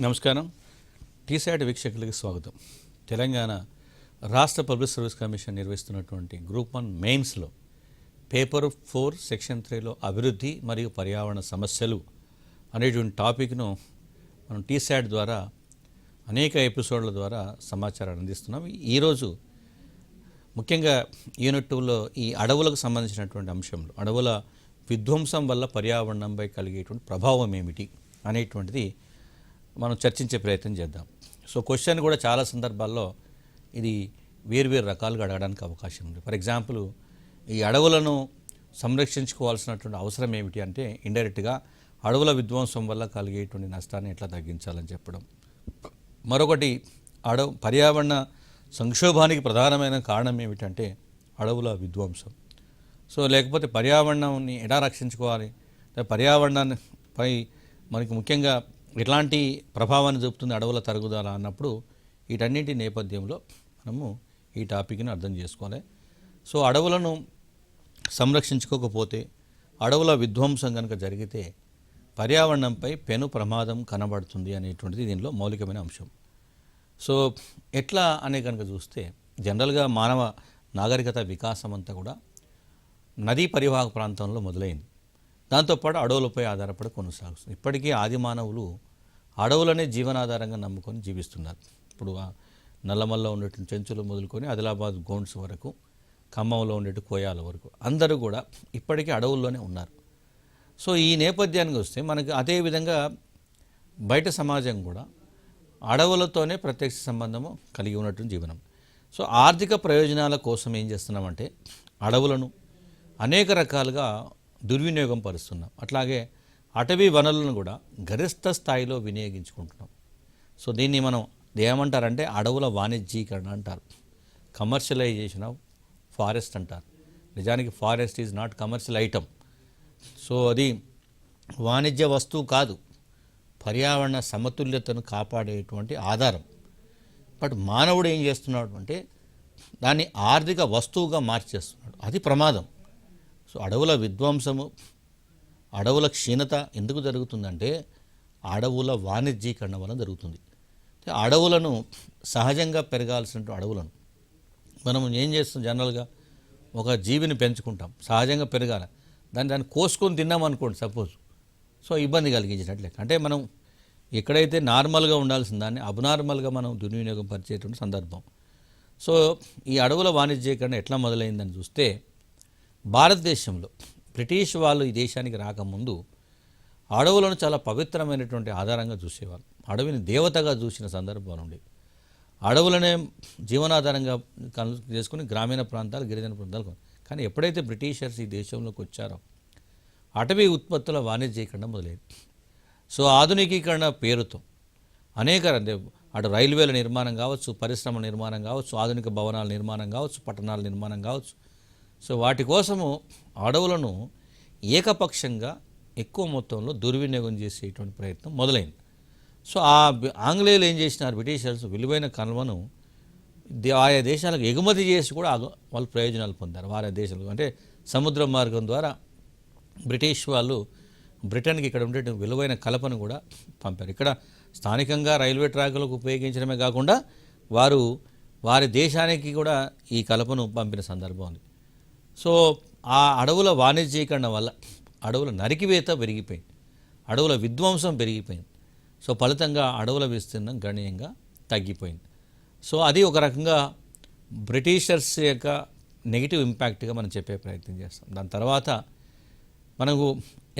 నమస్కారం. టీసాట్ వీక్షకులకి స్వాగతం. తెలంగాణ రాష్ట్ర పబ్లిక్ సర్వీస్ కమిషన్ నిర్వహిస్తున్నటువంటి గ్రూప్ 1 మెయిన్స్లో పేపర్ 4 సెక్షన్ 3లో అభివృద్ధి మరియు పర్యావరణ సమస్యలు అనేటువంటి టాపిక్ను మనం టీసాట్ ద్వారా అనేక ఎపిసోడ్ల ద్వారా సమాచారాన్ని అందిస్తున్నాం. ఈరోజు ముఖ్యంగా యూనిట్ 2లో ఈ అడవులకు సంబంధించినటువంటి అంశంలో అడవుల విధ్వంసం వల్ల పర్యావరణంపై కలిగేటువంటి ప్రభావం ఏమిటి అనేటువంటిది మనం చర్చించే ప్రయత్నం చేద్దాం. సో క్వశ్చన్ కూడా చాలా సందర్భాల్లో ఇది వేరు రకాలుగా అడగడానికి అవకాశం ఉంది. ఫర్ ఎగ్జాంపుల్, ఈ అడవులను సంరక్షించుకోవాల్సినటువంటి అవసరం ఏమిటి అంటే ఇండైరెక్ట్గా అడవుల విధ్వంసం వల్ల కలిగేటువంటి నష్టాన్ని ఎట్లా తగ్గించాలని చెప్పడం. మరొకటి, పర్యావరణ సంక్షోభానికి ప్రధానమైన కారణం ఏమిటంటే అడవుల విధ్వంసం. సో లేకపోతే పర్యావరణాన్ని ఎలా రక్షించుకోవాలి, పర్యావరణాన్నిపై మనకి ముఖ్యంగా ఎట్లాంటి ప్రభావాన్ని చూపుతుంది అడవుల తరుగుదల అన్నప్పుడు వీటన్నింటి నేపథ్యంలో మనము ఈ టాపిక్ని అర్థం చేసుకోవాలి. సో అడవులను సంరక్షించుకోకపోతే, అడవుల విధ్వంసం కనుక జరిగితే పర్యావరణంపై పెను ప్రమాదం కనబడుతుంది అనేటువంటిది దీనిలో మౌలికమైన అంశం. సో ఎట్లా అనే కనుక చూస్తే, జనరల్గా మానవ నాగరికత వికాసం అంతా కూడా నదీ పరివాహక ప్రాంతంలో మొదలైంది. దాంతోపాటు అడవులపై ఆధారపడి కొనసాగుతుంది. ఇప్పటికీ ఆది మానవులు అడవులనే జీవనాధారంగా నమ్ముకొని జీవిస్తున్నారు. ఇప్పుడు నల్లమల్లో ఉండేటువంటి చెంచులు మొదలుకొని ఆదిలాబాద్ గోండ్స్ వరకు, ఖమ్మంలో ఉండేటి కోయాల వరకు అందరూ కూడా ఇప్పటికీ అడవుల్లోనే ఉన్నారు. సో ఈ నేపథ్యానికి వస్తే మనకి అదేవిధంగా బయట సమాజం కూడా అడవులతోనే ప్రత్యక్ష సంబంధము కలిగి ఉన్నటువంటి జీవనం. సో ఆర్థిక ప్రయోజనాల కోసం ఏం చేస్తున్నామంటే అడవులను అనేక రకాలుగా దుర్వినియోగం పరుస్తున్నాం. అట్లాగే అటవీ వనరులను కూడా గరిష్ట స్థాయిలో వినియోగించుకుంటున్నాం. సో దీన్ని మనం ఏమంటారంటే అడవుల వాణిజ్యీకరణ అంటారు. కమర్షియలైజేషన్ ఆఫ్ ఫారెస్ట్ అంటారు. నిజానికి forest is not commercial item. So అది వాణిజ్య వస్తువు కాదు, పర్యావరణ సమతుల్యతను కాపాడేటువంటి ఆధారం. బట్ మానవుడు ఏం చేస్తున్నాడు అంటే దాన్ని ఆర్థిక వస్తువుగా మార్చేస్తున్నాడు. అది ప్రమాదం. సో అడవుల విధ్వంసము, అడవుల క్షీణత ఎందుకు జరుగుతుందంటే అడవుల వాణిజ్యీకరణ వలన జరుగుతుంది. అడవులను సహజంగా పెరగాల్సిన అడవులను మనం ఏం చేస్తాం, జనరల్గా ఒక జీవిని పెంచుకుంటాం, సహజంగా పెరగాలి, దాన్ని కోసుకొని తిన్నాం అనుకోండి సపోజ్, సో ఇబ్బంది కలిగించినట్లే. అంటే మనం ఎక్కడైతే నార్మల్గా ఉండాల్సిన దాన్ని అబ్నార్మల్గా మనం దుర్వినియోగం పరిచేటువంటి సందర్భం. సో ఈ అడవుల వాణిజ్యీకరణ ఎట్లా మొదలైందని చూస్తే, భారతదేశంలో బ్రిటిష్ వాళ్ళు ఈ దేశానికి రాకముందు అడవులను చాలా పవిత్రమైనటువంటి ఆధారంగా చూసేవాళ్ళు. అడవిని దేవతగా చూసిన సందర్భాలు ఉండేవి. అడవులనే జీవనాధారంగా చేసుకుని గ్రామీణ ప్రాంతాలు, గిరిజన ప్రాంతాలు. కానీ ఎప్పుడైతే బ్రిటిషర్స్ ఈ దేశంలోకి వచ్చారో అటవీ ఉత్పత్తుల వాణిజ్యీకరణ మొదలైంది. సో ఆధునికీకరణ పేరుతో అనేక అటు రైల్వేల నిర్మాణం కావచ్చు, పరిశ్రమల నిర్మాణం కావచ్చు, ఆధునిక భవనాల నిర్మాణం కావచ్చు, పట్టణాల నిర్మాణం కావచ్చు. సో వాటి కోసము అడవులను ఏకపక్షంగా ఎక్కువ మొత్తంలో దుర్వినియోగం చేసేటువంటి ప్రయత్నం మొదలైంది. సో ఆంగ్లేయులు ఏం చేసినారు, బ్రిటిషర్స్ విలువైన కనుమను ఆయా దేశాలకు ఎగుమతి చేసి కూడా వాళ్ళు ప్రయోజనాలు పొందారు. వారి దేశాలకు అంటే సముద్ర మార్గం ద్వారా బ్రిటిష్ వాళ్ళు బ్రిటన్కి ఇక్కడ ఉండే విలువైన కలపను కూడా పంపారు. ఇక్కడ స్థానికంగా రైల్వే ట్రాకులకు ఉపయోగించడమే కాకుండా వారి దేశానికి కూడా ఈ కలపను పంపిన సందర్భం ఉంది. సో ఆ అడవుల వాణిజ్యీకరణ వల్ల అడవుల నరికివేత పెరిగిపోయింది, అడవుల విధ్వంసం పెరిగిపోయింది. సో ఫలితంగా అడవుల విస్తీర్ణం గణనీయంగా తగ్గిపోయింది. సో అది ఒక రకంగా బ్రిటిషర్స్ యొక్క నెగిటివ్ ఇంపాక్ట్గా మనం చెప్పే ప్రయత్నం చేస్తాం. దాని తర్వాత మనకు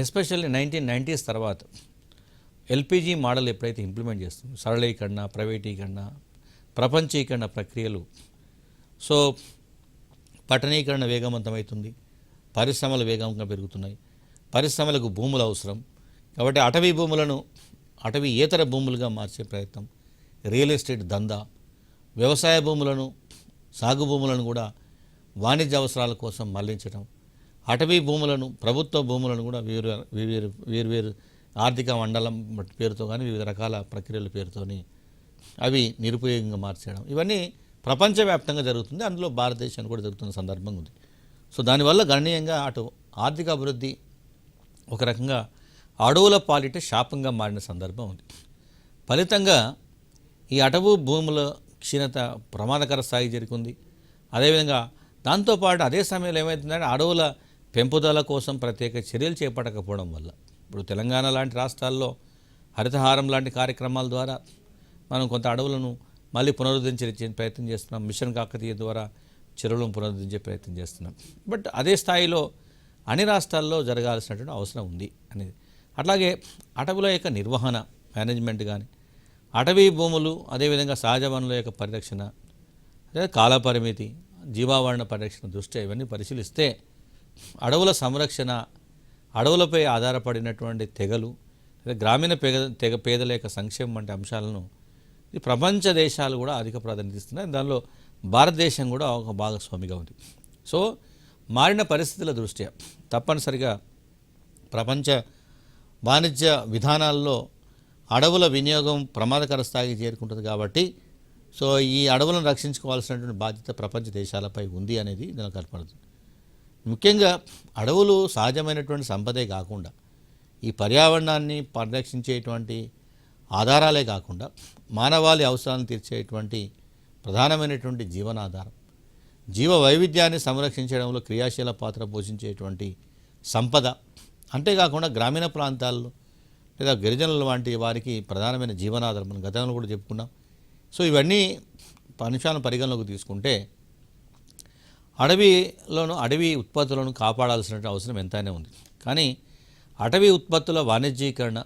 ఎస్పెషల్లీ 1990s తర్వాత ఎల్పిజి మోడల్ ఎప్పుడైతే ఇంప్లిమెంట్ చేస్తాం, సరళీకరణ, ప్రైవేటీకరణ, ప్రపంచీకరణ ప్రక్రియలు, సో పట్టణీకరణ వేగవంతమవుతుంది, పరిశ్రమలు వేగంగా పెరుగుతున్నాయి, పరిశ్రమలకు భూములు అవసరం కాబట్టి అటవీ భూములను అటవీయేతర భూములుగా మార్చే ప్రయత్నం, రియల్ ఎస్టేట్ దందా, వ్యవసాయ భూములను, సాగు భూములను కూడా వాణిజ్య అవసరాల కోసం మళ్లించడం, అటవీ భూములను, ప్రభుత్వ భూములను కూడా వేరు ఆర్థిక మండలం పేరుతో కానీ వివిధ రకాల ప్రక్రియల పేరుతోని అవి నిరుపయోగంగా మార్చడం, ఇవన్నీ ప్రపంచవ్యాప్తంగా జరుగుతుంది. అందులో భారతదేశానికి కూడా జరుగుతున్న సందర్భం ఉంది. సో దానివల్ల గణనీయంగా అటు ఆర్థిక అభివృద్ధి ఒక రకంగా అడవుల పాలిట శాపంగా మారిన సందర్భం ఉంది. ఫలితంగా ఈ అటవీ భూముల క్షీణత ప్రమాదకర స్థాయికి చేరుకుంది. అదేవిధంగా దాంతోపాటు అదే సమయంలో ఏమవుతుందంటే అడవుల పెంపుదల కోసం ప్రత్యేక చర్యలు చేపట్టకపోవడం వల్ల ఇప్పుడు తెలంగాణ లాంటి రాష్ట్రాల్లో హరితహారం లాంటి కార్యక్రమాల ద్వారా మనం కొంత అడవులను మళ్ళీ పునరుద్ధరించే ప్రయత్నం చేస్తున్నాం. మిషన్ కాకతీయ ద్వారా చెరువులను పునరుద్ధరించే ప్రయత్నం చేస్తున్నాం. బట్ అదే స్థాయిలో అన్ని రాష్ట్రాల్లో జరగాల్సినటువంటి అవసరం ఉంది అనేది. అట్లాగే అటవుల యొక్క నిర్వహణ మేనేజ్మెంట్ కానీ, అటవీ భూములు, అదేవిధంగా సహజ వనరుల యొక్క పరిరక్షణ, అదే కాల పరిమితి, జీవావరణ పరిరక్షణ దృష్ట్యా ఇవన్నీ పరిశీలిస్తే అడవుల సంరక్షణ, అడవులపై ఆధారపడినటువంటి తెగలు, గ్రామీణ పేదల యొక్క సంక్షేమం వంటి అంశాలను ఈ ప్రపంచ దేశాలు కూడా అధిక ప్రాధాన్యత ఇస్తున్నాయి. దానిలో భారతదేశం కూడా ఒక భాగస్వామిగా ఉంది. సో మారిన పరిస్థితుల దృష్ట్యా తప్పనిసరిగా ప్రపంచ వాణిజ్య విధానాల్లో అడవుల వినియోగం ప్రమాదకర స్థాయికి చేరుకుంటుంది. కాబట్టి సో ఈ అడవులను రక్షించుకోవాల్సినటువంటి బాధ్యత ప్రపంచ దేశాలపై ఉంది అనేది దీనికి కనపడుతుంది. ముఖ్యంగా అడవులు సహజమైనటువంటి సంపదే కాకుండా ఈ పర్యావరణాన్ని పరిరక్షించేటువంటి ఆధారాలే కాకుండా మానవాళి అవసరాలను తీర్చేటువంటి ప్రధానమైనటువంటి జీవనాధారం, జీవ వైవిధ్యాన్ని సంరక్షించడంలో క్రియాశీల పాత్ర పోషించేటువంటి సంపద. అంతేకాకుండా గ్రామీణ ప్రాంతాల్లో లేదా గిరిజనుల వంటి వారికి ప్రధానమైన జీవనాధారం మనం గతంలో కూడా చెప్పుకున్నాం. సో ఇవన్నీ అంశాలను పరిగణలోకి తీసుకుంటే అడవి ఉత్పత్తులను కాపాడాల్సిన అవసరం ఎంతైనా ఉంది. కానీ అటవీ ఉత్పత్తుల వాణిజ్యీకరణ,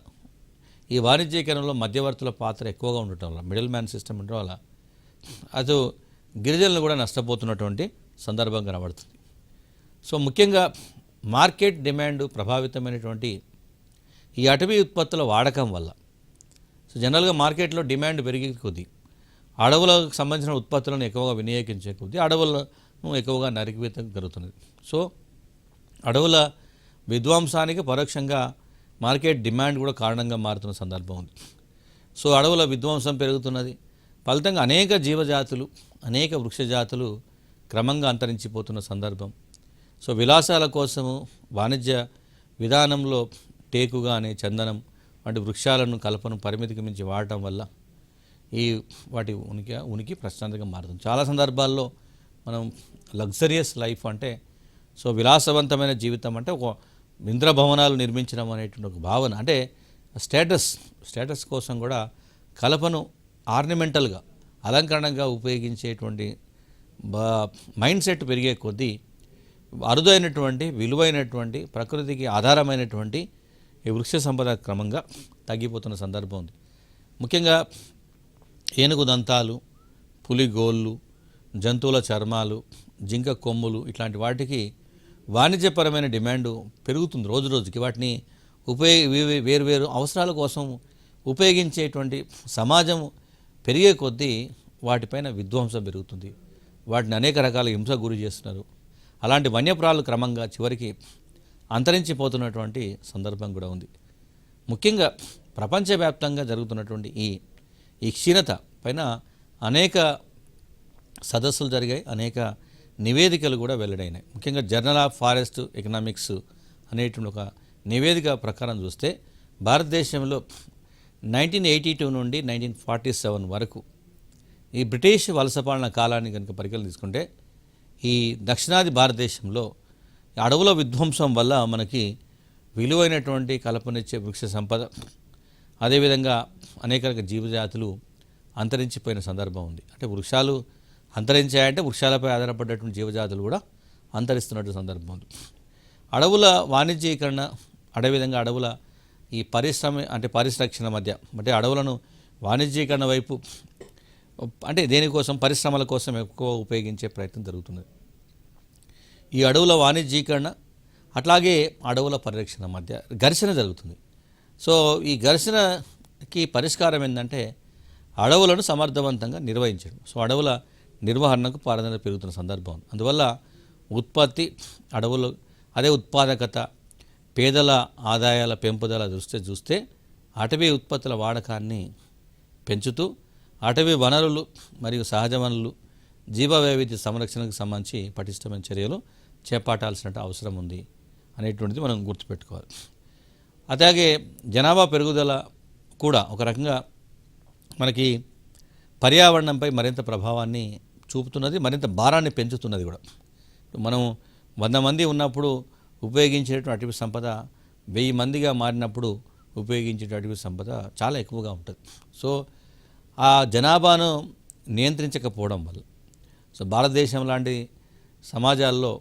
ఈ వాణిజ్యీకరణలో మధ్యవర్తుల పాత్ర ఎక్కువగా ఉండటం వల్ల, మిడిల్ మ్యాన్ సిస్టమ్ ఉండటం వల్ల అటు గిరిజనులు కూడా నష్టపోతున్నటువంటి సందర్భం కనబడుతుంది. సో ముఖ్యంగా మార్కెట్ డిమాండ్ ప్రభావితమైనటువంటి ఈ అటవీ ఉత్పత్తుల వాడకం వల్ల సో జనరల్గా మార్కెట్లో డిమాండ్ పెరిగే కొద్దీ అడవులకు సంబంధించిన ఉత్పత్తులను ఎక్కువగా వినియోగించే కొద్దీ అడవులను ఎక్కువగా నరికివేత జరుగుతున్నది. సో అడవుల విధ్వంసానికి పరోక్షంగా మార్కెట్ డిమాండ్ కూడా కారణంగా మారుతున్న సందర్భం ఉంది. సో అడవుల విధ్వంసం పెరుగుతున్నది. ఫలితంగా అనేక జీవజాతులు, అనేక వృక్షజాతులు క్రమంగా అంతరించిపోతున్న సందర్భం. సో విలాసాల కోసము వాణిజ్య విధానంలో టేకు కానీ, చందనం వంటి వృక్షాలను కలపను పరిమితికి మించి వాడటం వల్ల ఈ వాటి ఉనికి ప్రశాంతంగా మారుతుంది. చాలా సందర్భాల్లో మనం లగ్జరియస్ లైఫ్ అంటే సో విలాసవంతమైన జీవితం అంటే ఒక ఇంద్రభవనాలు నిర్మించడం అనేటువంటి ఒక భావన, అంటే స్టేటస్ కోసం కూడా కలపను ఆర్నమెంటల్గా అలంకరణగా ఉపయోగించేటువంటి మైండ్ సెట్ పెరిగే కొద్దీ అరుదైనటువంటి విలువైనటువంటి ప్రకృతికి ఆధారమైనటువంటి ఈ వృక్ష సంపద క్రమంగా తగ్గిపోతున్న సందర్భం ఉంది. ముఖ్యంగా ఏనుగు దంతాలు, పులి గోళ్ళు, జంతువుల చర్మాలు, జింక కొమ్ములు ఇట్లాంటి వాటికి వాణిజ్యపరమైన డిమాండ్ పెరుగుతుంది రోజు రోజుకి. వాటిని వేరువేరు అవసరాల కోసం ఉపయోగించేటువంటి సమాజం పెరిగే కొద్దీ వాటిపైన విధ్వంసం పెరుగుతుంది. వాటిని అనేక రకాల హింస గురి చేస్తున్నారు. అలాంటి వన్యప్రాణులు క్రమంగా చివరికి అంతరించిపోతున్నటువంటి సందర్భం కూడా ఉంది. ముఖ్యంగా ప్రపంచవ్యాప్తంగా జరుగుతున్నటువంటి ఈ క్షీణత పైన అనేక సదస్సులు జరిగాయి, అనేక నివేదికలు కూడా వెల్లడైనాయి. ముఖ్యంగా జర్నల్ ఆఫ్ ఫారెస్ట్ ఎకనామిక్స్ అనేటువంటి ఒక నివేదిక ప్రకారం చూస్తే భారతదేశంలో 1982 నుండి 1947 వరకు ఈ బ్రిటిష్ వలసపాలన కాలాన్ని కనుక పరిగణన తీసుకుంటే ఈ దక్షిణాది భారతదేశంలో అడవుల విధ్వంసం వల్ల మనకి విలువైనటువంటి కలపనిచ్చే వృక్ష సంపద, అదేవిధంగా అనేక రకాల జీవజాతులు అంతరించిపోయిన సందర్భం ఉంది. అంటే వృక్షాలు అంతరించాయంటే వృక్షాలపై ఆధారపడేటువంటి జీవజాతులు కూడా అంతరిస్తున్నట్టు సందర్భం ఉంది. అడవుల వాణిజ్యీకరణ, అదేవిధంగా అడవుల ఈ పరిరక్షణ మధ్య అంటే అడవులను వాణిజ్యీకరణ వైపు అంటే దేనికోసం పరిశ్రమల కోసం ఎక్కువ ఉపయోగించే ప్రయత్నం జరుగుతున్నది. ఈ అడవుల వాణిజ్యీకరణ అట్లాగే అడవుల పరిరక్షణ మధ్య ఘర్షణ జరుగుతుంది. సో ఈ ఘర్షణకి పరిష్కారం ఏంటంటే అడవులను సమర్థవంతంగా నిర్వహించడం. సో అడవుల నిర్వహణకు ప్రాధాన్యత పెరుగుతున్న సందర్భం. అందువల్ల ఉత్పత్తి, అడవులు, అదే ఉత్పాదకత, పేదల ఆదాయాల పెంపుదల దృష్ట్యా చూస్తే అటవీ ఉత్పత్తుల వాడకాన్ని పెంచుతూ అటవీ వనరులు మరియు సహజ వనరులు, జీవ వైవిధ్య సంరక్షణకు సంబంధించి పటిష్టమైన చర్యలు చేపట్టాల్సిన అవసరం ఉంది అనేటువంటిది మనం గుర్తుపెట్టుకోవాలి. అలాగే జనాభా పెరుగుదల కూడా ఒక రకంగా మనకి పర్యావరణంపై మరింత ప్రభావాన్ని చూపుతున్నది, మరింత భారాన్ని పెంచుతున్నది కూడా. మనం 100 మంది ఉన్నప్పుడు ఉపయోగించేటువంటి అటవీ సంపద 1000 మందిగా మారినప్పుడు ఉపయోగించే అటవీ సంపద చాలా ఎక్కువగా ఉంటుంది. సో ఆ జనాభాను నియంత్రించకపోవడం వల్ల, సో భారతదేశం లాంటి సమాజాల్లో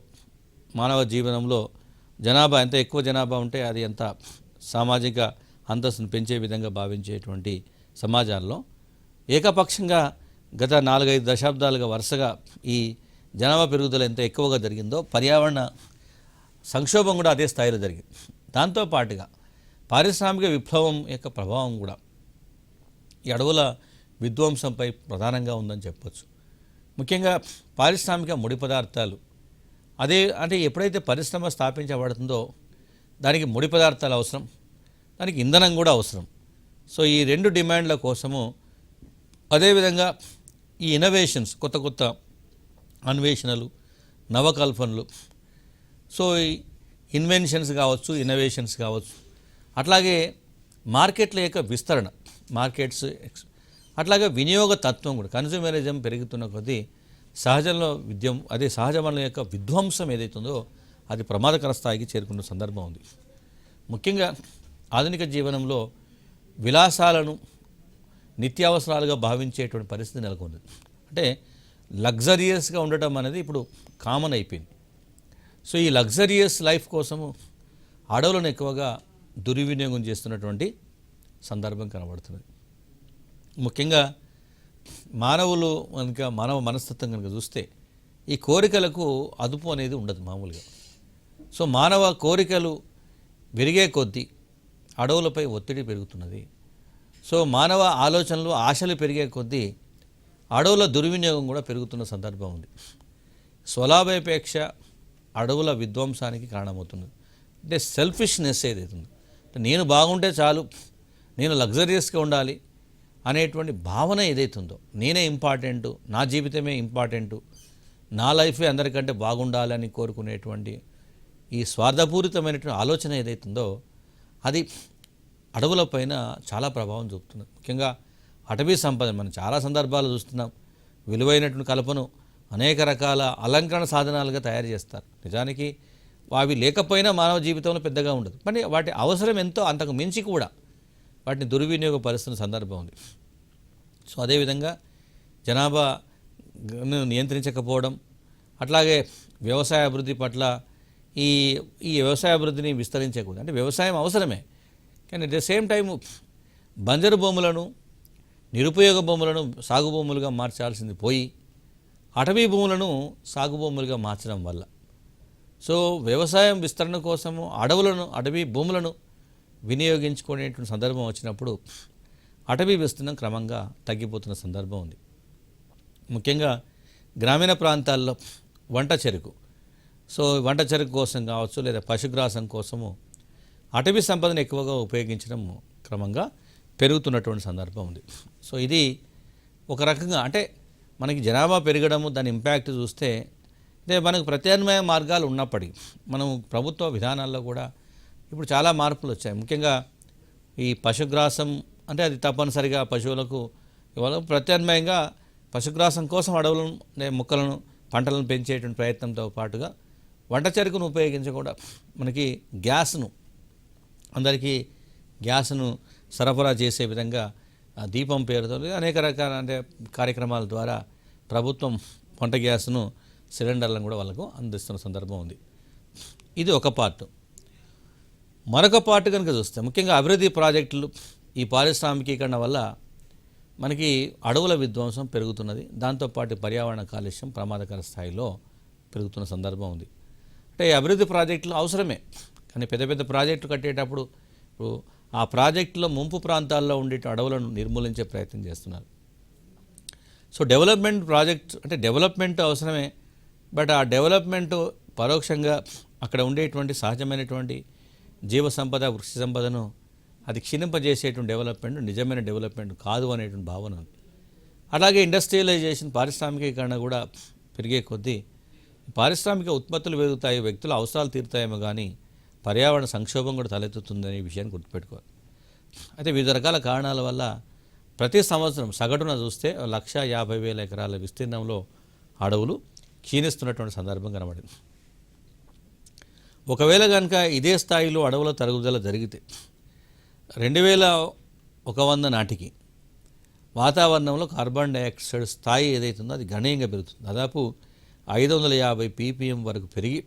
మానవ జీవనంలో జనాభా ఎంత ఎక్కువ జనాభా ఉంటే అది ఎంత సామాజిక అంతస్తును పెంచే విధంగా భావించేటువంటి సమాజాల్లో ఏకపక్షంగా గత 4-5 దశాబ్దాలుగా వరుసగా ఈ జనాభా పెరుగుదల ఎంత ఎక్కువగా జరిగిందో పర్యావరణ సంక్షోభం కూడా అదే స్థాయిలో జరిగింది. దాంతోపాటుగా పారిశ్రామిక విప్లవం యొక్క ప్రభావం కూడా ఈ అడవుల విధ్వంసంపై ప్రధానంగా ఉందని చెప్పొచ్చు. ముఖ్యంగా పారిశ్రామిక ముడి పదార్థాలు అదే అంటే ఎప్పుడైతే పరిశ్రమ స్థాపించబడుతుందో దానికి ముడి పదార్థాలు అవసరం, దానికి ఇంధనం కూడా అవసరం. సో ఈ 2 డిమాండ్ల కోసము, అదేవిధంగా ఈ ఇన్నోవేషన్స్, కొత్త కొత్త అన్వేషణలు, నవకల్పనలు, సో ఈ ఇన్వెన్షన్స్ కావచ్చు, ఇన్నోవేషన్స్ కావచ్చు, అట్లాగే మార్కెట్ల యొక్క విస్తరణ, మార్కెట్స్, అట్లాగే వినియోగ తత్వం కూడా, కన్జ్యూమరిజం పెరుగుతున్న కొద్దీ సహజంలో సహజ వనరుల యొక్క విధ్వంసం ఏదైతుందో అది ప్రమాదకర స్థాయికి చేరుకున్న సందర్భం ఉంది. ముఖ్యంగా ఆధునిక జీవనంలో విలాసాలను నిత్యావసరాలుగా భావించేటువంటి పరిస్థితి నెలకొంది. అంటే లగ్జరియస్గా ఉండటం అనేది ఇప్పుడు కామన్ అయిపోయింది. సో ఈ లగ్జరియస్ లైఫ్ కోసము అడవులను ఎక్కువగా దుర్వినియోగం చేస్తున్నటువంటి సందర్భం కనబడుతున్నది. ముఖ్యంగా మానవులు కనుక, మానవ మనస్తత్వం కనుక చూస్తే ఈ కోరికలకు అదుపు అనేది ఉండదు మామూలుగా. సో మానవ కోరికలు పెరిగే కొద్దీ అడవులపై ఒత్తిడి పెరుగుతున్నది. సో మానవ ఆలోచనలు, ఆశలు పెరిగే కొద్దీ అడవుల దుర్వినియోగం కూడా పెరుగుతున్న సందర్భం ఉంది. స్వలాభాపేక్ష అడవుల విధ్వంసానికి కారణమవుతుంది. అంటే సెల్ఫిష్నెస్ ఏదైతుంది, నేను బాగుంటే చాలు, నేను లగ్జరియస్గా ఉండాలి అనేటువంటి భావన ఏదైతుందో, నేనే ఇంపార్టెంటు, నా జీవితమే ఇంపార్టెంటు, నా లైఫే అందరికంటే బాగుండాలని కోరుకునేటువంటి ఈ స్వార్థపూరితమైనటువంటి ఆలోచన ఏదైతుందో అది అడవులపైన చాలా ప్రభావం చూపుతుంది. ముఖ్యంగా అటవీ సంపద మనం చాలా సందర్భాలు చూస్తున్నాం. విలువైనటువంటి కలపను అనేక రకాల అలంకరణ సాధనాలుగా తయారు చేస్తారు. నిజానికి అవి లేకపోయినా మానవ జీవితంలో పెద్దగా ఉండదు, కానీ వాటి అవసరం ఎంతో అంతకు మించి కూడా వాటిని దుర్వినియోగపరుస్తున్న సందర్భం ఉంది. సో అదేవిధంగా జనాభాను నియంత్రించకపోవడం, అట్లాగే వ్యవసాయ అభివృద్ధి పట్ల ఈ వ్యవసాయ అభివృద్ధిని విస్తరించకూడదు. అంటే వ్యవసాయం అవసరమే, కానీ అట్ ద సేమ్ టైం బంజరు భూములను, నిరుపయోగ భూములను సాగు భూములుగా మార్చాల్సింది పోయి అటవీ భూములను సాగు భూములుగా మార్చడం వల్ల, సో వ్యవసాయం విస్తరణ కోసము అటవీ భూములను వినియోగించుకునేటువంటి సందర్భం వచ్చినప్పుడు అటవీ విస్తీర్ణం క్రమంగా తగ్గిపోతున్న సందర్భం ఉంది. ముఖ్యంగా గ్రామీణ ప్రాంతాల్లో వంట చెరుకు, సో వంట చెరుకు కోసం కావచ్చు, లేదా పశుగ్రాసం కోసము అటవీ సంపదను ఎక్కువగా ఉపయోగించడం క్రమంగా పెరుగుతున్నటువంటి సందర్భం ఉంది. సో ఇది ఒక రకంగా అంటే మనకి జనాభా పెరగడము, దాని ఇంపాక్ట్ చూస్తే అంటే మనకు ప్రత్యామ్నాయ మార్గాలు ఉన్నప్పటికీ మనం ప్రభుత్వ విధానాల్లో కూడా ఇప్పుడు చాలా మార్పులు వచ్చాయి. ముఖ్యంగా ఈ పశుగ్రాసం అంటే అది తప్పనిసరిగా పశువులకు ఇవాళ ప్రత్యామ్నాయంగా పశుగ్రాసం కోసం అడవులను, మొక్కలను, పంటలను పెంచేటువంటి ప్రయత్నంతో పాటుగా వంట చెరుకును ఉపయోగించకుండా మనకి గ్యాస్ను, అందరికీ గ్యాస్ను సరఫరా చేసే విధంగా దీపం పేరుతో అనేక రకాల అంటే కార్యక్రమాల ద్వారా ప్రభుత్వం వంట గ్యాస్ను, సిలిండర్లను కూడా వాళ్ళకు అందిస్తున్న సందర్భం ఉంది. ఇది ఒక పార్ట్. మరొక పార్ట్ కనుక చూస్తే ముఖ్యంగా అభివృద్ధి ప్రాజెక్టులు, ఈ పారిశ్రామికీకరణ వల్ల మనకి అడవుల విధ్వంసం పెరుగుతున్నది. దాంతోపాటు పర్యావరణ కాలుష్యం ప్రమాదకర స్థాయిలో పెరుగుతున్న సందర్భం ఉంది. అంటే అభివృద్ధి ప్రాజెక్టులు అవసరమే, కానీ పెద్ద పెద్ద ప్రాజెక్టులు కట్టేటప్పుడు ఇప్పుడు ఆ ప్రాజెక్టులో ముంపు ప్రాంతాల్లో ఉండే అడవులను నిర్మూలించే ప్రయత్నం చేస్తున్నారు. సో డెవలప్మెంట్ ప్రాజెక్ట్ అంటే డెవలప్మెంట్ అవసరమే, బట్ ఆ డెవలప్మెంట్ పరోక్షంగా అక్కడ ఉండేటువంటి సహజమైనటువంటి జీవ సంపద, వృక్ష సంపదను అది క్షీణింపజేసేటువంటి డెవలప్మెంట్ నిజమైన డెవలప్మెంట్ కాదు అనేటువంటి భావన ఉంది. అలాగే ఇండస్ట్రియలైజేషన్, పారిశ్రామికీకరణ కూడా పెరిగే కొద్దీ పారిశ్రామిక ఉత్పత్తులు పెరుగుతాయి, వ్యక్తుల అవసరాలు తీరుతాయేమో కానీ పర్యావరణ సంక్షోభం కూడా తలెత్తుతుందనే విషయాన్ని గుర్తుపెట్టుకోవాలి. అయితే వివిధ రకాల కారణాల వల్ల ప్రతి సంవత్సరం సగటున చూస్తే 1,50,000 ఎకరాల విస్తీర్ణంలో అడవులు క్షీణిస్తున్నటువంటి సందర్భం కనబడింది. ఒకవేళ కనుక ఇదే స్థాయిలో అడవుల తరుగుదల జరిగితే 2100 నాటికి వాతావరణంలో కార్బన్ డైఆక్సైడ్ స్థాయి ఏదైతుందో అది గణనీయంగా పెరుగుతుంది. దాదాపు 550 ppm వరకు పెరిగి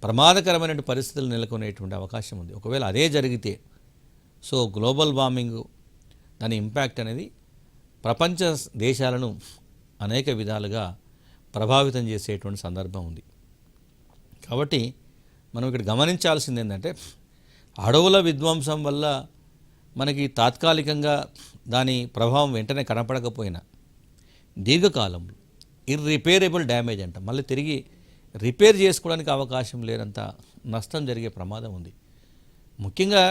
ప్రమాదకరమైన పరిస్థితులు నెలకొనేటువంటి అవకాశం ఉంది. ఒకవేళ అదే జరిగితే సో గ్లోబల్ వార్మింగ్ దాని ఇంపాక్ట్ అనేది ప్రపంచ దేశాలను అనేక విధాలుగా ప్రభావితం చేసేటువంటి సందర్భం ఉంది. కాబట్టి మనం ఇక్కడ గమనించాల్సింది ఏంటంటే అడవుల విధ్వంసం వల్ల మనకి తాత్కాలికంగా దాని ప్రభావం వెంటనే కనపడకపోయినా దీర్ఘకాలంలో ఇర్రిపేరబుల్ డ్యామేజ్ అంట మళ్ళీ తిరిగి రిపేర్ చేసుకోవడానికి అవకాశం లేనంత నష్టం జరిగే ప్రమాదం ఉంది. ముఖ్యంగా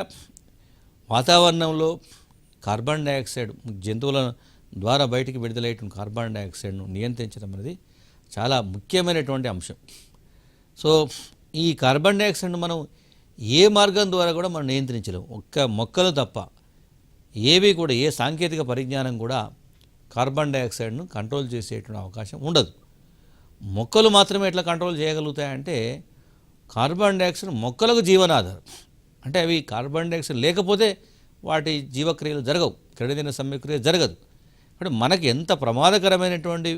వాతావరణంలో కార్బన్ డైఆక్సైడ్ జంతువుల ద్వారా బయటికి విడుదలయ్యేటువంటి కార్బన్ డైఆక్సైడ్ను నియంత్రించడం అనేది చాలా ముఖ్యమైనటువంటి అంశం. సో ఈ కార్బన్ డైఆక్సైడ్ను మనం ఏ మార్గం ద్వారా కూడా మనం నియంత్రించలేము. ఒక్క మొక్కలు తప్ప ఏవి కూడా ఏ సాంకేతిక పరిజ్ఞానం కూడా కార్బన్ డైఆక్సైడ్ను కంట్రోల్ చేసేటువంటి అవకాశం ఉండదు. మొక్కలు మాత్రమే ఎట్లా కంట్రోల్ చేయగలుగుతాయంటే కార్బన్ డైఆక్సైడ్ మొక్కలకు జీవనాధారం. అంటే అవి కార్బన్ డైఆక్సైడ్ లేకపోతే వాటి జీవక్రియలు జరగవు, క్రడదిన సమ్యక్రియ జరగదు. అంటే మనకి ఎంత ప్రమాదకరమైనటువంటి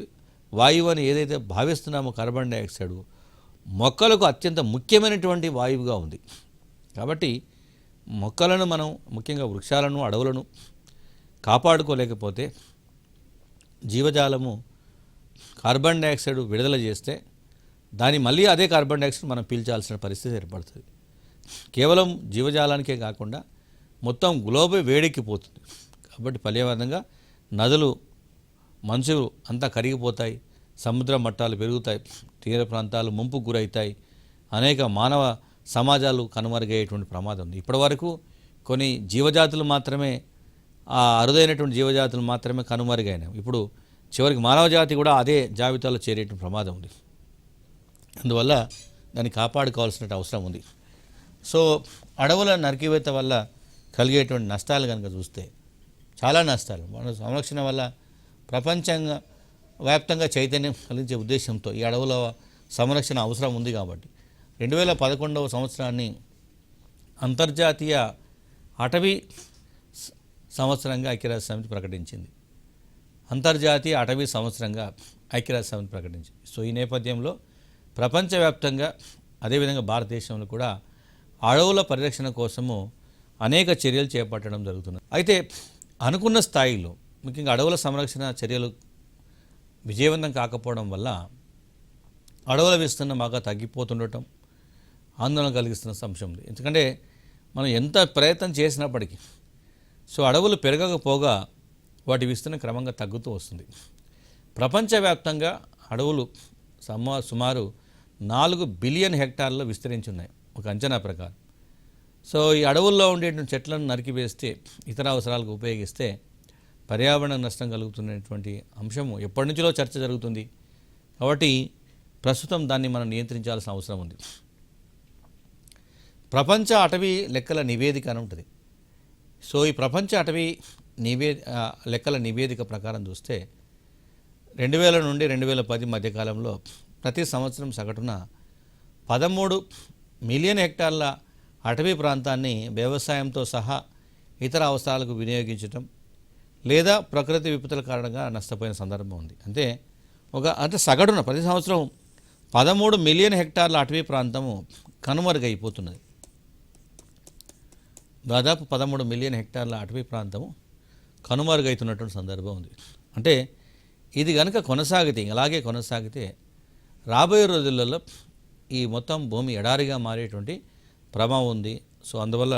వాయువు అని ఏదైతే భావిస్తున్నామో కార్బన్ డైఆక్సైడ్ మొక్కలకు అత్యంత ముఖ్యమైనటువంటి వాయువుగా ఉంది. కాబట్టి మొక్కలను మనం ముఖ్యంగా వృక్షాలను అడవులను కాపాడుకోలేకపోతే జీవజాలము కార్బన్ డైఆక్సైడ్ విడుదల చేస్తే దాని మళ్ళీ అదే కార్బన్ డైఆక్సైడ్ మనం పీల్చాల్సిన పరిస్థితి ఏర్పడుతుంది. కేవలం జీవజాలానికే కాకుండా మొత్తం గ్లోబల్ వేడెక్కిపోతుంది. కాబట్టి పర్యావరణంగా నదులు మంచు అంతా కరిగిపోతాయి, సముద్ర మట్టాలు పెరుగుతాయి, తీర ప్రాంతాలు ముంపుకు గురవుతాయి, అనేక మానవ సమాజాలు కనుమరుగయ్యేటువంటి ప్రమాదం ఉంది. ఇప్పటివరకు కొన్ని జీవజాతులు మాత్రమే అరుదైనటువంటి జీవజాతులు మాత్రమే కనుమరుగైనాయి. ఇప్పుడు చివరికి మానవ జాతి కూడా అదే జాబితాలో చేరేటువంటి ప్రమాదం ఉంది. అందువల్ల దాన్ని కాపాడుకోవాల్సిన అవసరం ఉంది. సో అడవుల నరికివేత వల్ల కలిగేటువంటి నష్టాలు కనుక చూస్తే చాలా నష్టాలు. మన సంరక్షణ వల్ల ప్రపంచంగా వ్యాప్తంగా చైతన్యం కలిగించే ఉద్దేశంతో ఈ అడవుల సంరక్షణ అవసరం ఉంది. కాబట్టి 2011వ సంవత్సరాన్ని అంతర్జాతీయ అటవీ సంవత్సరంగా ఐక్యరాజ్య సమితి ప్రకటించింది. అంతర్జాతీయ అటవీ సంవత్సరంగా ఐక్యరాజ్య సమితి ప్రకటించింది. సో ఈ నేపథ్యంలో ప్రపంచవ్యాప్తంగా అదేవిధంగా భారతదేశంలో కూడా అడవుల పరిరక్షణ కోసము అనేక చర్యలు చేపట్టడం జరుగుతుంది. అయితే అనుకున్న స్థాయిలో ముఖ్యంగా అడవుల సంరక్షణ చర్యలు విజయవంతం కాకపోవడం వల్ల అడవుల విస్తీర్ణం బాగా తగ్గిపోతుండటం ఆందోళన కలిగిస్తున్న అంశం ఉంది. ఎందుకంటే మనం ఎంత ప్రయత్నం చేసినప్పటికీ సో అడవులు పెరగకపోగా వాటి విస్తీర్ణం క్రమంగా తగ్గుతూ వస్తుంది. ప్రపంచవ్యాప్తంగా అడవులు సుమారు 4 బిలియన్ హెక్టార్లు విస్తరించి ఉన్నాయి ఒక అంచనా ప్రకారం. సో ఈ అడవుల్లో ఉండేటువంటి చెట్లను నరికివేస్తే ఇతర అవసరాలకు ఉపయోగిస్తే పర్యావరణ నష్టం కలుగుతున్నటువంటి అంశము ఎప్పటి నుంచో చర్చ జరుగుతుంది. కాబట్టి ప్రస్తుతం దాన్ని మనం నియంత్రించాల్సిన అవసరం ఉంది. ప్రపంచ అటవీ లెక్కల నివేదిక అని ఉంటుంది. సో ఈ ప్రపంచ అటవీ లెక్కల నివేదిక ప్రకారం చూస్తే 2000 నుండి 2010 మధ్యకాలంలో ప్రతి సంవత్సరం సగటున 13 మిలియన్ హెక్టార్ల అటవీ ప్రాంతాన్ని వ్యవసాయంతో సహా ఇతర అవసరాలకు వినియోగించటం లేదా ప్రకృతి విపత్తుల కారణంగా నష్టపోయిన సందర్భం ఉంది. అంటే సగటున ప్రతి సంవత్సరం 13 మిలియన్ హెక్టార్ల అటవీ ప్రాంతము కనుమరుగైపోతున్నది. దాదాపు 13 మిలియన్ హెక్టార్ల అటవీ ప్రాంతము కనుమరుగైతున్నటువంటి సందర్భం ఉంది. అంటే ఇది కనుక అలాగే కొనసాగితే రాబోయే రోజులలో ఈ మొత్తం భూమి ఎడారిగా మారేటువంటి ప్రమాదం ఉంది. సో అందువల్ల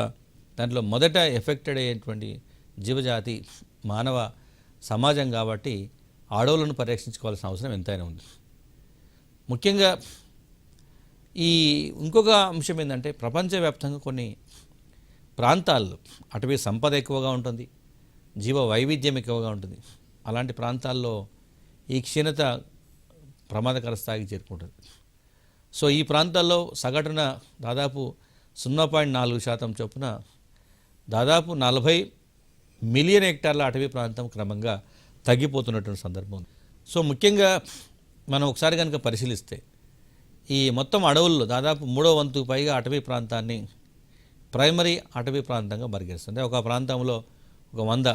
దాంట్లో మొదట ఎఫెక్టెడ్ అయ్యేటువంటి జీవజాతి మానవ సమాజం. కాబట్టి అడవులను పరిరక్షించుకోవాల్సిన అవసరం ఎంతైనా ఉంది. ముఖ్యంగా ఇంకొక అంశం ఏంటంటే ప్రపంచవ్యాప్తంగా కొన్ని ప్రాంతాల్లో అటవీ సంపద ఎక్కువగా ఉంటుంది, జీవ వైవిధ్యం ఎక్కువగా ఉంటుంది. అలాంటి ప్రాంతాల్లో ఈ క్షీణత ప్రమాదకర స్థాయికి చేరుకుంటుంది. సో ఈ ప్రాంతాల్లో సగటున దాదాపు 0.4% చొప్పున దాదాపు 40 మిలియన్ హెక్టార్ల అటవీ ప్రాంతం క్రమంగా తగ్గిపోతున్నటువంటి సందర్భం ఉంది. సో ముఖ్యంగా మనం ఒకసారి కనుక పరిశీలిస్తే ఈ మొత్తం అడవుల్లో దాదాపు 3/4 పైగా అటవీ ప్రాంతాన్ని ప్రైమరీ అటవీ ప్రాంతంగా పరిగణిస్తుంది. ఒక ప్రాంతంలో ఒక 100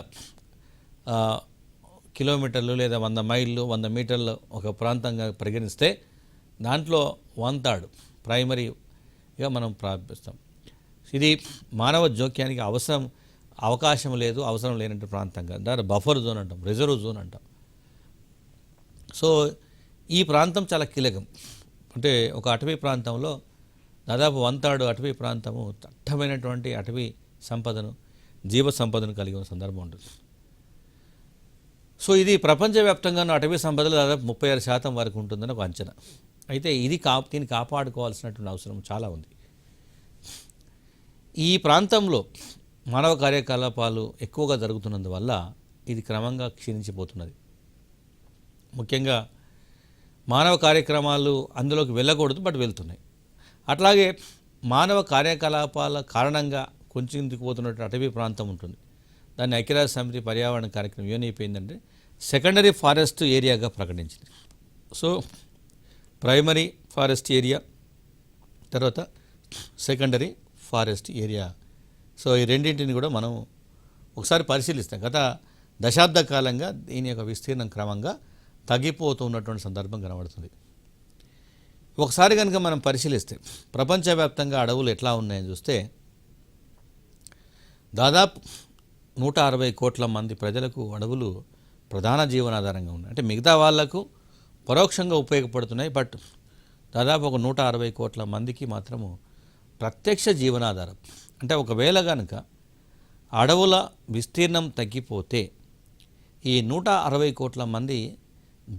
కిలోమీటర్లు లేదా 100 మైళ్ళు 100 మీటర్లు ఒక ప్రాంతంగా పరిగణిస్తే దాంట్లో 1/3 ప్రైమరీగా మనం ప్రారంభిస్తాం. ఇది మానవ జోక్యానికి అవకాశం లేదు, అవసరం లేనటువంటి ప్రాంతంగా దాని బఫర్ జోన్ అంటాం, రిజర్వ్ జోన్ అంటాం. సో ఈ ప్రాంతం చాలా కీలకం. అంటే ఒక అటవీ ప్రాంతంలో దాదాపు 1/3 అటవీ ప్రాంతము దట్టమైనటువంటి అటవీ సంపదను, జీవ సంపదను కలిగి ఉన్న సందర్భం ఉంటుంది. సో ఇది ప్రపంచవ్యాప్తంగా అటవీ సంపదలు దాదాపు 36% వరకు ఉంటుందని ఒక అంచనా. అయితే దీన్ని కాపాడుకోవాల్సినటువంటి అవసరం చాలా ఉంది. ఈ ప్రాంతంలో మానవ కార్యకలాపాలు ఎక్కువగా జరుగుతున్నందువల్ల ఇది క్రమంగా క్షీణించిపోతున్నది. ముఖ్యంగా మానవ కార్యక్రమాలు అందులోకి వెళ్ళకూడదు, బట్ వెళ్తున్నాయి. అట్లాగే మానవ కార్యకలాపాల కారణంగా కొంచెం దిక్కుపోతున్నట్టు అటవీ ప్రాంతం ఉంటుంది. దాన్ని ఐక్యరాజ్య సమితి పర్యావరణ కార్యక్రమం ఏమైపోయిందంటే సెకండరీ ఫారెస్ట్ ఏరియాగా ప్రకటించింది. సో ప్రైమరీ ఫారెస్ట్ ఏరియా, తర్వాత సెకండరీ ఫారెస్ట్ ఏరియా. సో ఈ రెండింటిని కూడా మనం ఒకసారి పరిశీలిస్తాం. గత దశాబ్ద కాలంగా దీని యొక్క విస్తీర్ణం క్రమంగా తగ్గిపోతూ ఉన్నటువంటి సందర్భం కనబడుతుంది. ఒకసారి కనుక మనం పరిశీలిస్తే ప్రపంచవ్యాప్తంగా అడవులు ఎట్లా ఉన్నాయని చూస్తే దాదాపు 160 కోట్ల మంది ప్రజలకు అడవులు ప్రధాన జీవనాధారంగా ఉన్నాయి. అంటే మిగతా వాళ్లకు పరోక్షంగా ఉపయోగపడుతున్నాయి, బట్ దాదాపు ఒక 160 కోట్ల మందికి మాత్రము ప్రత్యక్ష జీవనాధారం. అంటే ఒకవేళ కనుక అడవుల విస్తీర్ణం తగ్గిపోతే ఈ 160 కోట్ల మంది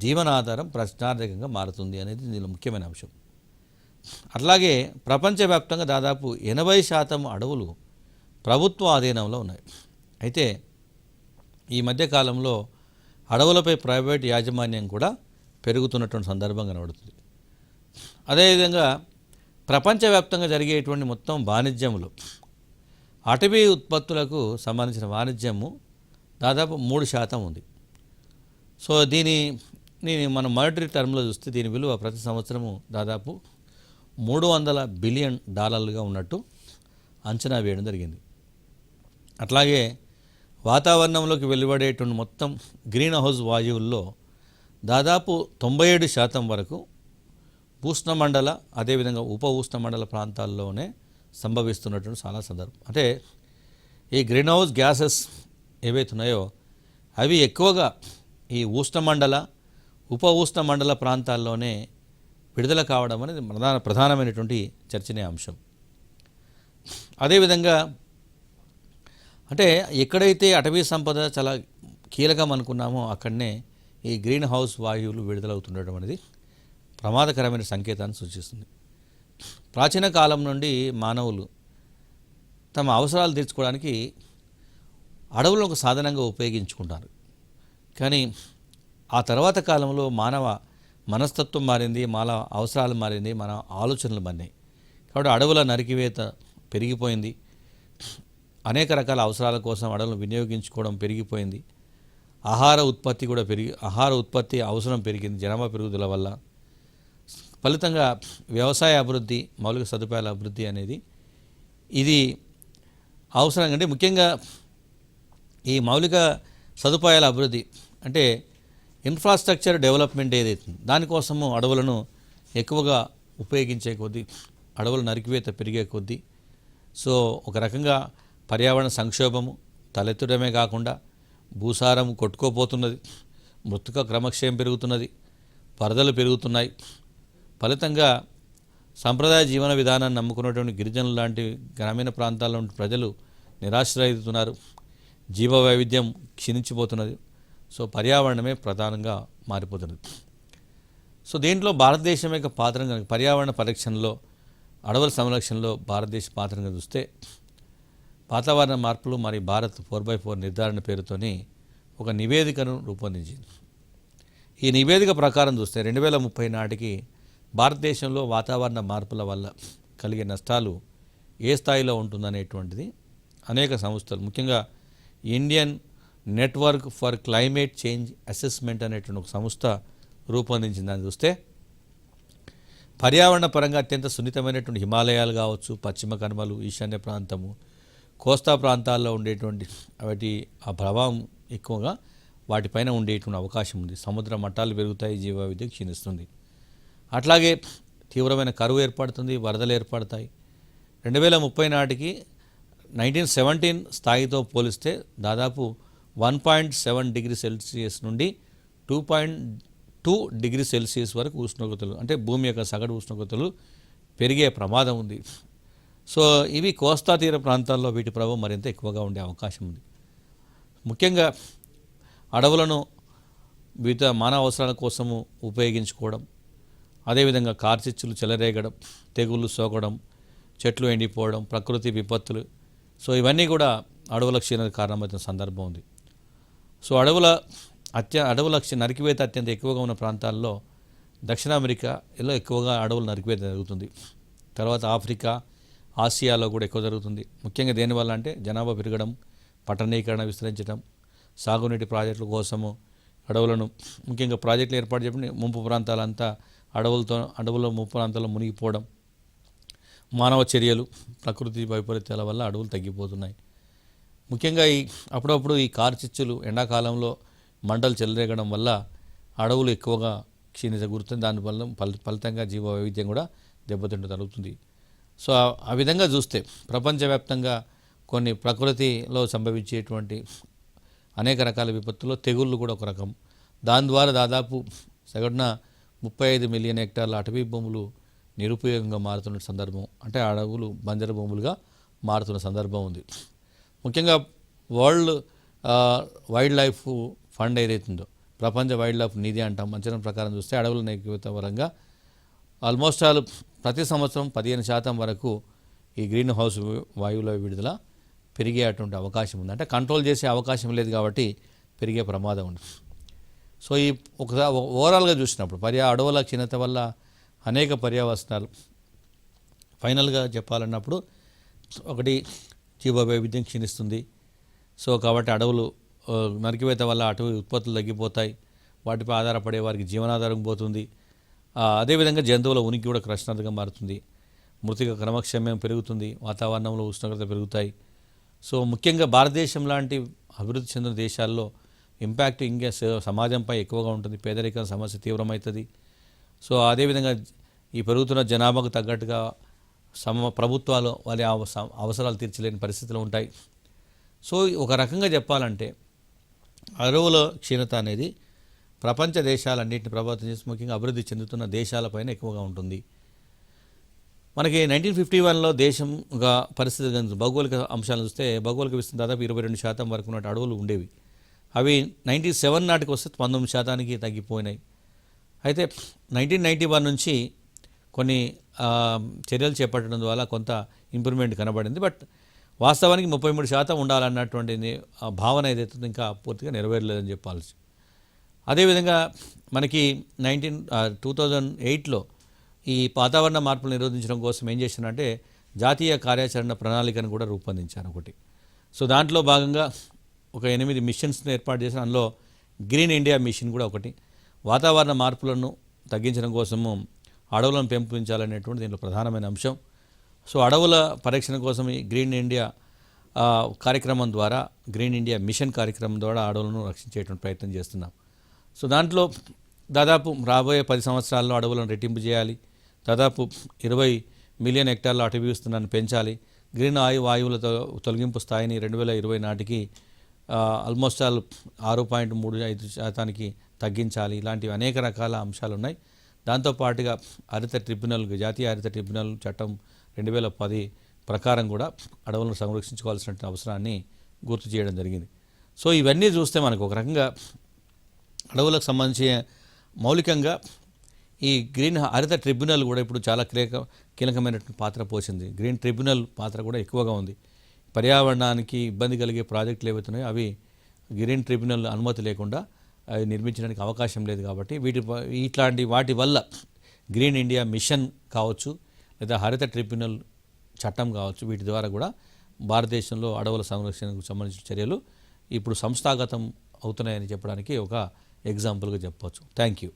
జీవనాధారం ప్రశ్నార్థకంగా మారుతుంది అనేది దీనిలో ముఖ్యమైన అంశం. అట్లాగే ప్రపంచవ్యాప్తంగా దాదాపు 80% అడవులు ప్రభుత్వ ఆధీనంలో ఉన్నాయి. అయితే ఈ మధ్యకాలంలో అడవులపై ప్రైవేట్ యాజమాన్యం కూడా పెరుగుతున్నటువంటి సందర్భం కనబడుతుంది. అదేవిధంగా ప్రపంచవ్యాప్తంగా జరిగేటువంటి మొత్తం వాణిజ్యములు, అటవీ ఉత్పత్తులకు సంబంధించిన వాణిజ్యము దాదాపు 3% ఉంది. సో దీని మనం మానిటరీ టర్మ్లో చూస్తే దీని విలువ ప్రతి సంవత్సరము దాదాపు $300 బిలియన్ ఉన్నట్టు అంచనా వేయడం జరిగింది. అట్లాగే వాతావరణంలోకి వెలువడేటువంటి మొత్తం గ్రీన్ హౌస్ వాయువుల్లో దాదాపు 97% వరకు ఉష్ణమండల, అదేవిధంగా ఉప ఉష్ణమండల ప్రాంతాల్లోనే సంభవిస్తున్నటువంటి చాలా సందర్భం. అంటే ఈ గ్రీన్ హౌస్ గ్యాసెస్ ఏవైతున్నాయో అవి ఎక్కువగా ఈ ఉష్ణమండల, ఉప ఉష్ణమండల ప్రాంతాల్లోనే విడుదల కావడం అనేది ప్రధానమైనటువంటి చర్చనీయాంశం. అదేవిధంగా అంటే ఎక్కడైతే అటవీ సంపద చాలా కీలకం అనుకున్నామో అక్కడనే ఈ గ్రీన్ హౌస్ వాయువులు విడుదలవుతుండడం అనేది ప్రమాదకరమైన సంకేతాన్ని సూచిస్తుంది. ప్రాచీన కాలం నుండి మానవులు తమ అవసరాలు తీర్చుకోవడానికి అడవులను ఒక సాధనంగా ఉపయోగించుకుంటారు. కానీ ఆ తర్వాత కాలంలో మానవ మనస్తత్వం మారింది, మానవ అవసరాలు మారింది, మన ఆలోచనలు మారినాయి. కాబట్టి అడవుల నరికివేత పెరిగిపోయింది. అనేక రకాల అవసరాల కోసం అడవులను వినియోగించుకోవడం పెరిగిపోయింది. ఆహార ఉత్పత్తి అవసరం పెరిగింది జనాభా పెరుగుదల వల్ల. ఫలితంగా వ్యవసాయ అభివృద్ధి, మౌలిక సదుపాయాల అభివృద్ధి అనేది ఇది అవసరం. అంటే ముఖ్యంగా ఈ మౌలిక సదుపాయాల అభివృద్ధి అంటే ఇన్ఫ్రాస్ట్రక్చర్ డెవలప్మెంట్ ఏదైతే దానికోసము అడవులను ఎక్కువగా ఉపయోగించే కొద్దీ, అడవుల నరికివేత పెరిగే కొద్దీ సో ఒక రకంగా పర్యావరణ సంక్షోభము తలెత్తడమే కాకుండా భూసారం కొట్టుకోపోతున్నది, మృతిక క్రమక్షయం పెరుగుతున్నది, వరదలు పెరుగుతున్నాయి. ఫలితంగా సంప్రదాయ జీవన విధానాన్ని నమ్ముకున్నటువంటి గిరిజనులు లాంటి గ్రామీణ ప్రాంతాల్లో ప్రజలు నిరాశ్రయిస్తున్నారు. జీవ వైవిధ్యం క్షీణించిపోతున్నది. సో పర్యావరణమే ప్రధానంగా మారిపోతున్నది. సో దీంట్లో భారతదేశం యొక్క పాత్ర పర్యావరణ పరిరక్షణలో, అడవుల సంరక్షణలో భారతదేశ పాత్రగా చూస్తే వాతావరణ మార్పులు మరియు భారత్ 4x4 నిర్ధారణ పేరుతోని ఒక నివేదికను రూపొందించింది. ఈ నివేదిక ప్రకారం చూస్తే 2030 నాటికి భారతదేశంలో వాతావరణ మార్పుల వల్ల కలిగే నష్టాలు ఏ స్థాయిలో ఉంటుందనేటువంటిది అనేక సంస్థలు, ముఖ్యంగా Indian network for climate change assessment అనేటువంటి ఒక సంస్థ రూపొందించిందని చూస్తే పర్యావరణ పరంగా అత్యంత సున్నితమైనటువంటి హిమాలయాలు కావచ్చు, పశ్చిమ కనుమలు, ఈశాన్య ప్రాంతము, కోస్తా ప్రాంతాల్లో ఉండేటువంటి వాటి ఆ ప్రభావం ఎక్కువగా వాటిపైన ఉండేటువంటి అవకాశం ఉంది. సముద్ర మట్టాలు పెరుగుతాయి, జీవ వైవిధ్యం క్షీణిస్తుంది. అట్లాగే తీవ్రమైన కరువు ఏర్పడుతుంది, వరదలు ఏర్పడతాయి. 2030 నాటికి 1917 స్థాయితో పోలిస్తే దాదాపు 1.7 డిగ్రీ సెల్సియస్ నుండి 2.2 డిగ్రీ సెల్సియస్ వరకు ఉష్ణోగ్రతలు, అంటే భూమి యొక్క సగటు ఉష్ణోగ్రతలు పెరిగే ప్రమాదం ఉంది. సో ఇవి కోస్తా తీర ప్రాంతాల్లో వీటి ప్రభావం మరింత ఎక్కువగా ఉండే అవకాశం ఉంది. ముఖ్యంగా అడవులను వివిధ మానవ అవసరాల కోసము ఉపయోగించుకోవడం, అదేవిధంగా కార్చిచ్చులు చెలరేగడం, తెగుళ్ళు సోకడం, చెట్లు ఎండిపోవడం, ప్రకృతి విపత్తులు, సో ఇవన్నీ కూడా అడవుల క్షీణత కారణమవుతున్న సందర్భం ఉంది. సో అడవుల నరికివేత అత్యంత ఎక్కువగా ఉన్న ప్రాంతాల్లో దక్షిణ అమెరికాలో ఎక్కువగా అడవుల నరికివేత జరుగుతుంది. తర్వాత ఆఫ్రికా, ఆసియాలో కూడా ఎక్కువ జరుగుతుంది. ముఖ్యంగా దేనివల్ల అంటే జనాభా పెరగడం, పట్టణీకరణ విస్తరించడం, సాగునీటి కోసము అడవులను ముఖ్యంగా ప్రాజెక్టులు ఏర్పాటు చేయడం, ముంపు ప్రాంతాలంతా అడవుల ముంపు ప్రాంతాల్లో మునిగిపోవడం, మానవ చర్యలు, ప్రకృతి వైపరీత్యాల వల్ల అడవులు తగ్గిపోతున్నాయి. ముఖ్యంగా అప్పుడప్పుడు ఈ కార్చిచ్చులు ఎండాకాలంలో మంటలు చెలరేగడం వల్ల అడవులు ఎక్కువగా క్షీణించగురుతుంది. దానివల్ల ఫలితంగా జీవ వైవిధ్యం కూడా దెబ్బతింటూ జరుగుతుంది. సో ఆ విధంగా చూస్తే ప్రపంచవ్యాప్తంగా కొన్ని ప్రకృతిలో సంభవించేటువంటి అనేక రకాల విపత్తుల్లో తెగుళ్ళు కూడా ఒక రకం. దాని ద్వారా దాదాపు సగటున 35 మిలియన్ హెక్టార్ల అటవీ భూములు నిరుపయోగంగా మారుతున్న సందర్భం, అంటే అడవులు బంజరు భూములుగా మారుతున్న సందర్భం ఉంది. ముఖ్యంగా వరల్డ్ వైల్డ్ లైఫ్ ఫండ్ ఏదైతుందో, ప్రపంచ వైల్డ్ లైఫ్ నిధి అంటాం, అంచనా ప్రకారం చూస్తే అడవుల నైతికత పరంగా ఆల్మోస్ట్ ప్రతి సంవత్సరం 15% వరకు ఈ గ్రీన్ హౌస్ వాయువుల విడుదల పెరిగేటువంటి అవకాశం ఉంది. అంటే కంట్రోల్ చేసే అవకాశం లేదు కాబట్టి పెరిగే ప్రమాదం ఉంది. సో ఈ ఒకసారి ఓవరాల్గా చూసినప్పుడు అడవుల క్షీణత వల్ల అనేక పర్యావసనాలు, ఫైనల్గా చెప్పాలన్నప్పుడు ఒకటి జీవ వైవిధ్యం క్షీణిస్తుంది. సో కాబట్టి అడవులు నరికివేత వల్ల అటవీ ఉత్పత్తులు తగ్గిపోతాయి, వాటిపై ఆధారపడే వారికి జీవనాధారం పోతుంది. అదేవిధంగా జంతువుల ఉనికి కూడా ప్రశ్నార్థకంగా మారుతుంది. మృతిక క్రమక్షమ్యం పెరుగుతుంది, వాతావరణంలో ఉష్ణోగ్రత పెరుగుతాయి. సో ముఖ్యంగా భారతదేశం లాంటి అభివృద్ధి చెందిన దేశాల్లో ఇంపాక్ట్ ఇంకా సమాజంపై ఎక్కువగా ఉంటుంది, పేదరికం సమస్య తీవ్రమవుతుంది. సో అదేవిధంగా ఈ పెరుగుతున్న జనాభాకు తగ్గట్టుగా ప్రభుత్వాలు వాళ్ళ అవసరాలు తీర్చలేని పరిస్థితులు ఉంటాయి. సో ఒక రకంగా చెప్పాలంటే అడవుల క్షీణత అనేది ప్రపంచ దేశాలన్నింటిని ప్రభావితం చేసి ముఖ్యంగా అభివృద్ధి చెందుతున్న దేశాలపైన ఎక్కువగా ఉంటుంది. మనకి 1951లో దేశంగా పరిస్థితి భౌగోళిక అంశాలను చూస్తే భౌగోళిక విస్తీర్ణం దాదాపు 22% వరకు ఉన్న అడవులు ఉండేవి. అవి 97 నాటికి వస్తే 19% తగ్గిపోయినాయి. అయితే 1991 నుంచి కొన్ని చర్యలు చేపట్టడం ద్వారా కొంత ఇంప్రూవ్మెంట్ కనబడింది. బట్ వాస్తవానికి 33% ఉండాలన్నటువంటి భావన ఏదైతే ఇంకా పూర్తిగా నెరవేరలేదని చెప్పాల్సి. అదేవిధంగా మనకి 2008లో ఈ వాతావరణ మార్పులు నిరోధించడం కోసం ఏం చేశారంటే జాతీయ కార్యాచరణ ప్రణాళికను కూడా రూపొందించారు ఒకటి. సో దాంట్లో భాగంగా ఒక 8 మిషన్స్ని ఏర్పాటు చేసిన, అందులో గ్రీన్ ఇండియా మిషన్ కూడా ఒకటి. వాతావరణ మార్పులను తగ్గించడం కోసము అడవులను పెంపొందించాలనేటువంటి దీంట్లో ప్రధానమైన అంశం. సో అడవుల పరిరక్షణ కోసం ఈ గ్రీన్ ఇండియా కార్యక్రమం ద్వారా, గ్రీన్ ఇండియా మిషన్ కార్యక్రమం ద్వారా అడవులను రక్షించేటువంటి ప్రయత్నం చేస్తున్నాం. సో దాంట్లో దాదాపు రాబోయే 10 సంవత్సరాల్లో అడవులను రెట్టింపు చేయాలి, దాదాపు 20 మిలియన్ హెక్టార్ల అటవీ విస్తీర్ణాన్ని పెంచాలి, గ్రీన్ వాయువుల తొలగింపు స్థాయిని 2020 నాటికి ఆల్మోస్ట్ 6.35% తగ్గించాలి. ఇలాంటివి అనేక రకాల అంశాలు ఉన్నాయి. దాంతోపాటుగా హరిత ట్రిబ్యునల్, జాతీయ హరిత ట్రిబ్యునల్ చట్టం 2010 ప్రకారం కూడా అడవులను సంరక్షించుకోవాల్సిన అవసరాన్ని గుర్తు చేయడం జరిగింది. సో ఇవన్నీ చూస్తే మనకు ఒక రకంగా అడవులకు సంబంధించి మౌలికంగా ఈ గ్రీన్ హరిత ట్రిబ్యునల్ కూడా ఇప్పుడు చాలా కీలకమైనటువంటి పాత్ర పోసింది. గ్రీన్ ట్రిబ్యునల్ పాత్ర కూడా ఎక్కువగా ఉంది. పర్యావరణానికి ఇబ్బంది కలిగే ప్రాజెక్టులు ఏవైతున్నాయో అవి గ్రీన్ ట్రిబ్యునల్ అనుమతి లేకుండా అవి నిర్మించడానికి అవకాశం లేదు. కాబట్టి ఇట్లాంటి వాటి వల్ల గ్రీన్ ఇండియా మిషన్ కావచ్చు, లేదా హరిత ట్రిబ్యునల్ చట్టం కావచ్చు, వీటి ద్వారా కూడా భారతదేశంలో అడవుల సంరక్షణకు సంబంధించిన చర్యలు ఇప్పుడు సంస్థాగతం అవుతున్నాయని చెప్పడానికి ఒక ఎగ్జాంపుల్గా చెప్పవచ్చు. Thank you.